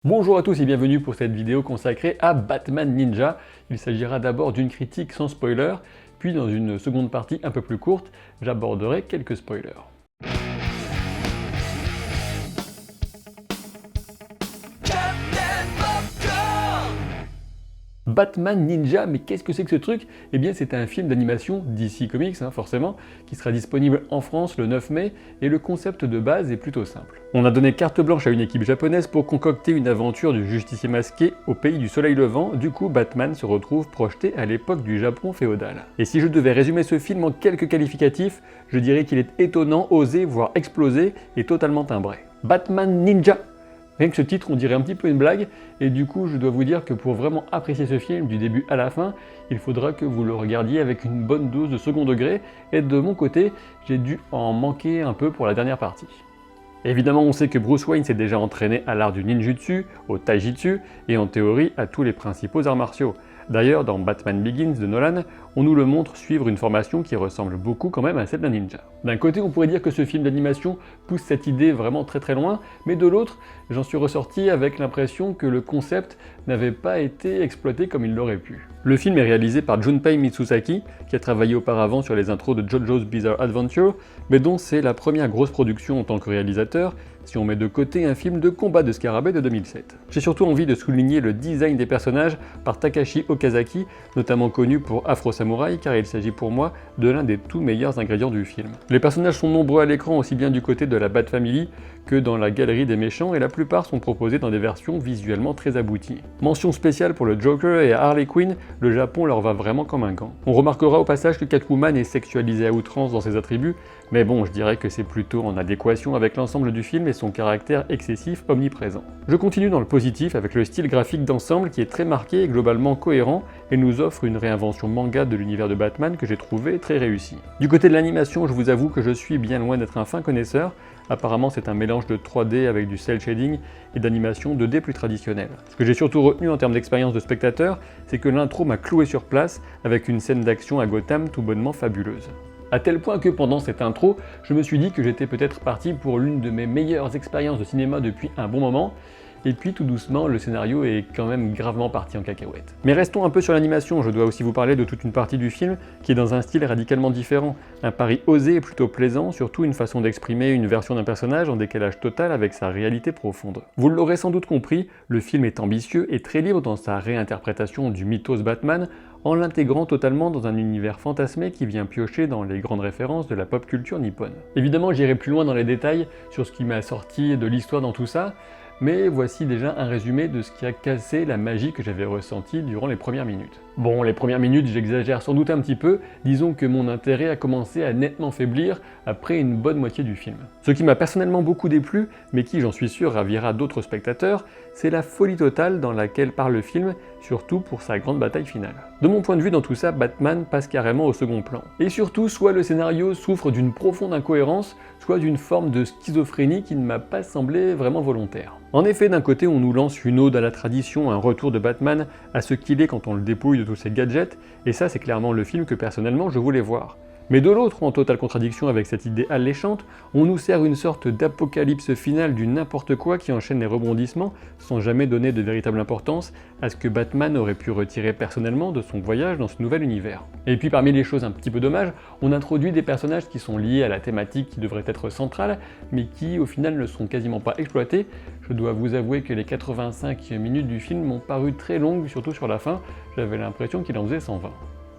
Bonjour à tous et bienvenue pour cette vidéo consacrée à Batman Ninja. Il s'agira d'abord d'une critique sans spoiler, puis dans une seconde partie un peu plus courte, j'aborderai quelques spoilers. Batman Ninja, mais qu'est-ce que c'est que ce truc? Eh bien c'est un film d'animation DC Comics, forcément, qui sera disponible en France le 9 mai, et le concept de base est plutôt simple. On a donné carte blanche à une équipe japonaise pour concocter une aventure du justicier masqué au pays du soleil levant, du coup Batman se retrouve projeté à l'époque du Japon féodal. Et si je devais résumer ce film en quelques qualificatifs, je dirais qu'il est étonnant, osé, voire explosé, et totalement timbré. Batman Ninja! Rien que ce titre, on dirait un petit peu une blague, et du coup, je dois vous dire que pour vraiment apprécier ce film du début à la fin, il faudra que vous le regardiez avec une bonne dose de second degré, et de mon côté, j'ai dû en manquer un peu pour la dernière partie. Évidemment, on sait que Bruce Wayne s'est déjà entraîné à l'art du ninjutsu, au taijutsu, et en théorie à tous les principaux arts martiaux. D'ailleurs, dans Batman Begins de Nolan, on nous le montre suivre une formation qui ressemble beaucoup quand même à celle d'un ninja. D'un côté, on pourrait dire que ce film d'animation pousse cette idée vraiment très loin, mais de l'autre, j'en suis ressorti avec l'impression que le concept n'avait pas été exploité comme il l'aurait pu. Le film est réalisé par Junpei Mitsusaki, qui a travaillé auparavant sur les intros de JoJo's Bizarre Adventure, mais dont c'est la première grosse production en tant que réalisateur, si on met de côté un film de combat de scarabée de 2007. J'ai surtout envie de souligner le design des personnages par Takashi Okazaki, notamment connu pour Afro Samurai, car il s'agit pour moi de l'un des tout meilleurs ingrédients du film. Les personnages sont nombreux à l'écran, aussi bien du côté de la Bat Family que dans la galerie des méchants, et la plupart sont proposés dans des versions visuellement très abouties. Mention spéciale pour le Joker et Harley Quinn, le Japon leur va vraiment comme un gant. On remarquera au passage que Catwoman est sexualisée à outrance dans ses attributs, mais bon, je dirais que c'est plutôt en adéquation avec l'ensemble du film et son caractère excessif omniprésent. Je continue dans le positif avec le style graphique d'ensemble qui est très marqué et globalement cohérent et nous offre une réinvention manga de l'univers de Batman que j'ai trouvé très réussi. Du côté de l'animation, je vous avoue que je suis bien loin d'être un fin connaisseur. Apparemment, c'est un mélange de 3D avec du cel shading et d'animation 2D plus traditionnelle. Ce que j'ai surtout retenu en termes d'expérience de spectateur, c'est que l'intro m'a cloué sur place avec une scène d'action à Gotham tout bonnement fabuleuse. À tel point que pendant cette intro, je me suis dit que j'étais peut-être parti pour l'une de mes meilleures expériences de cinéma depuis un bon moment, et puis tout doucement, le scénario est quand même gravement parti en cacahuète. Mais restons un peu sur l'animation, je dois aussi vous parler de toute une partie du film qui est dans un style radicalement différent. Un pari osé et plutôt plaisant, surtout une façon d'exprimer une version d'un personnage en décalage total avec sa réalité profonde. Vous l'aurez sans doute compris, le film est ambitieux et très libre dans sa réinterprétation du mythos Batman, en l'intégrant totalement dans un univers fantasmé qui vient piocher dans les grandes références de la pop culture nippone. Évidemment, j'irai plus loin dans les détails sur ce qui m'a sorti de l'histoire dans tout ça, mais voici déjà un résumé de ce qui a cassé la magie que j'avais ressentie durant les premières minutes. Bon, les premières minutes, j'exagère sans doute un petit peu, disons que mon intérêt a commencé à nettement faiblir après une bonne moitié du film. Ce qui m'a personnellement beaucoup déplu, mais qui, j'en suis sûr, ravira d'autres spectateurs, c'est la folie totale dans laquelle part le film, surtout pour sa grande bataille finale. De mon point de vue, dans tout ça, Batman passe carrément au second plan. Et surtout, soit le scénario souffre d'une profonde incohérence, soit d'une forme de schizophrénie qui ne m'a pas semblé vraiment volontaire. En effet, d'un côté, on nous lance une ode à la tradition, un retour de Batman à ce qu'il est quand on le dépouille de tous ses gadgets, et ça c'est clairement le film que personnellement je voulais voir. Mais de l'autre, en totale contradiction avec cette idée alléchante, on nous sert une sorte d'apocalypse finale du n'importe quoi qui enchaîne les rebondissements sans jamais donner de véritable importance à ce que Batman aurait pu retirer personnellement de son voyage dans ce nouvel univers. Et puis parmi les choses un petit peu dommages, on introduit des personnages qui sont liés à la thématique qui devrait être centrale, mais qui au final ne sont quasiment pas exploités. Je dois vous avouer que les 85 minutes du film m'ont paru très longues, surtout sur la fin, j'avais l'impression qu'il en faisait 120.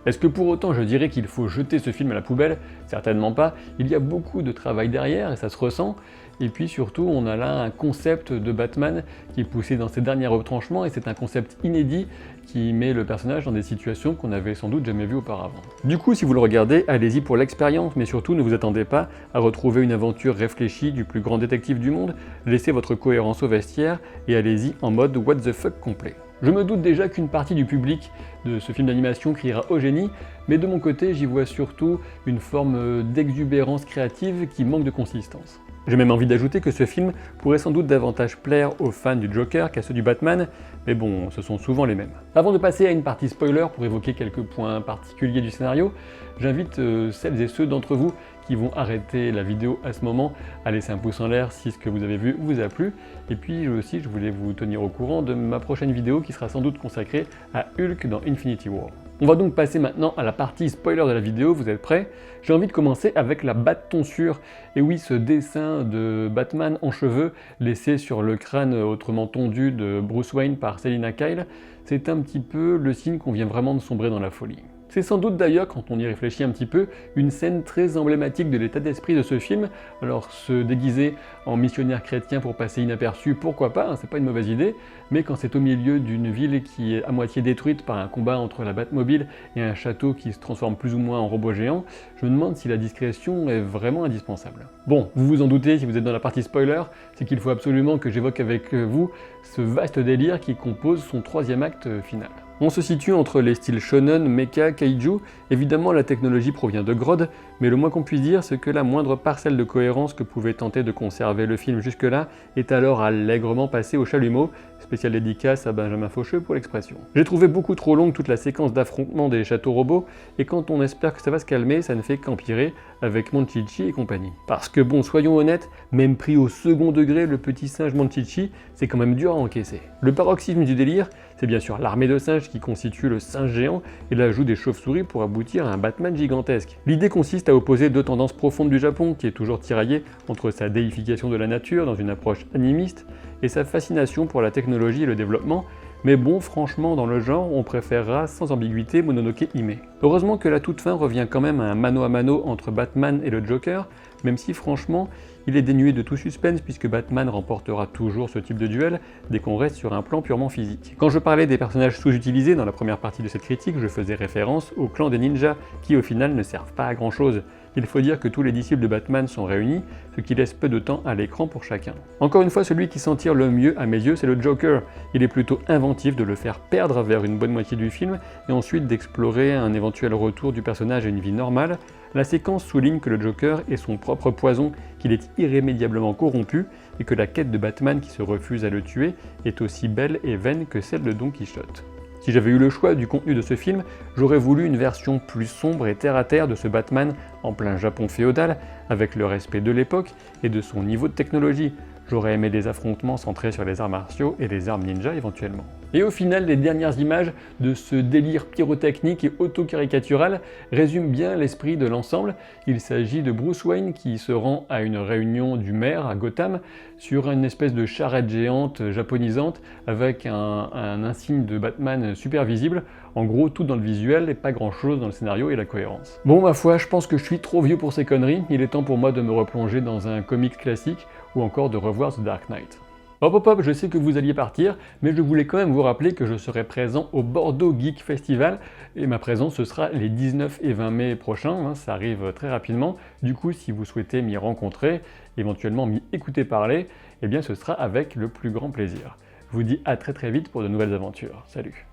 Est-ce que pour autant je dirais qu'il faut jeter ce film à la poubelle? Certainement pas, il y a beaucoup de travail derrière et ça se ressent, et puis surtout on a là un concept de Batman qui est poussé dans ses derniers retranchements et c'est un concept inédit qui met le personnage dans des situations qu'on n'avait sans doute jamais vues auparavant. Du coup, si vous le regardez, allez-y pour l'expérience, mais surtout ne vous attendez pas à retrouver une aventure réfléchie du plus grand détective du monde, laissez votre cohérence au vestiaire et allez-y en mode what the fuck complet. Je me doute déjà qu'une partie du public de ce film d'animation criera au génie, mais de mon côté j'y vois surtout une forme d'exubérance créative qui manque de consistance. J'ai même envie d'ajouter que ce film pourrait sans doute davantage plaire aux fans du Joker qu'à ceux du Batman, mais bon, ce sont souvent les mêmes. Avant de passer à une partie spoiler pour évoquer quelques points particuliers du scénario, j'invite celles et ceux d'entre vous qui vont arrêter la vidéo à ce moment à laisser un pouce en l'air si ce que vous avez vu vous a plu. Et puis aussi, je voulais vous tenir au courant de ma prochaine vidéo qui sera sans doute consacrée à Hulk dans Infinity War. On va donc passer maintenant à la partie spoiler de la vidéo, vous êtes prêts? J'ai envie de commencer avec la bat-tonsure. Et oui, ce dessin de Batman en cheveux laissé sur le crâne autrement tondu de Bruce Wayne par Selina Kyle, c'est un petit peu le signe qu'on vient vraiment de sombrer dans la folie. C'est sans doute d'ailleurs, quand on y réfléchit un petit peu, une scène très emblématique de l'état d'esprit de ce film. Alors se déguiser en missionnaire chrétien pour passer inaperçu, pourquoi pas, hein, c'est pas une mauvaise idée, mais quand c'est au milieu d'une ville qui est à moitié détruite par un combat entre la Batmobile et un château qui se transforme plus ou moins en robot géant, je me demande si la discrétion est vraiment indispensable. Bon, vous vous en doutez, si vous êtes dans la partie spoiler, c'est qu'il faut absolument que j'évoque avec vous ce vaste délire qui compose son troisième acte final. On se situe entre les styles shonen, mecha, kaiju. Évidemment, la technologie provient de Grodd, mais le moins qu'on puisse dire, c'est que la moindre parcelle de cohérence que pouvait tenter de conserver le film jusque-là est alors allègrement passée au chalumeau. Spéciale dédicace à Benjamin Faucheux pour l'expression. J'ai trouvé beaucoup trop longue toute la séquence d'affrontement des châteaux robots, et quand on espère que ça va se calmer, ça ne fait qu'empirer avec Monchichi et compagnie. Parce que bon, soyons honnêtes, même pris au second degré, le petit singe Monchichi, c'est quand même dur à encaisser. Le paroxysme du délire, c'est bien sûr l'armée de singes qui constitue le singe géant et l'ajout des chauves-souris pour aboutir à un Batman gigantesque. L'idée consiste à opposer deux tendances profondes du Japon, qui est toujours tiraillé entre sa déification de la nature dans une approche animiste et sa fascination pour la technologie et le développement, mais bon, franchement, dans le genre, on préférera sans ambiguïté Mononoke Hime. Heureusement que la toute fin revient quand même à un mano à mano entre Batman et le Joker, même si franchement, il est dénué de tout suspense puisque Batman remportera toujours ce type de duel dès qu'on reste sur un plan purement physique. Quand je parlais des personnages sous-utilisés dans la première partie de cette critique, je faisais référence au clan des ninjas qui au final ne servent pas à grand chose. Il faut dire que tous les disciples de Batman sont réunis, ce qui laisse peu de temps à l'écran pour chacun. Encore une fois, celui qui s'en tire le mieux à mes yeux, c'est le Joker. Il est plutôt inventif de le faire perdre vers une bonne moitié du film et ensuite d'explorer un éventuel retour du personnage à une vie normale. La séquence souligne que le Joker est son propre poison, qu'il est irrémédiablement corrompu et que la quête de Batman qui se refuse à le tuer est aussi belle et vaine que celle de Don Quichotte. Si j'avais eu le choix du contenu de ce film, j'aurais voulu une version plus sombre et terre-à-terre de ce Batman en plein Japon féodal, avec le respect de l'époque et de son niveau de technologie. J'aurais aimé des affrontements centrés sur les arts martiaux et les armes ninja éventuellement. Et au final, les dernières images de ce délire pyrotechnique et auto-caricatural résument bien l'esprit de l'ensemble. Il s'agit de Bruce Wayne qui se rend à une réunion du maire à Gotham sur une espèce de charrette géante japonisante avec un insigne de Batman super visible. En gros, tout dans le visuel et pas grand chose dans le scénario et la cohérence. Bon, ma foi, je pense que je suis trop vieux pour ces conneries. Il est temps pour moi de me replonger dans un comics classique ou encore de revoir The Dark Knight. Hop hop hop, je sais que vous alliez partir, mais je voulais quand même vous rappeler que je serai présent au Bordeaux Geek Festival, et ma présence ce sera les 19 et 20 mai prochains, hein, ça arrive très rapidement. Du coup, si vous souhaitez m'y rencontrer, éventuellement m'y écouter parler, eh bien ce sera avec le plus grand plaisir. Je vous dis à très vite pour de nouvelles aventures. Salut!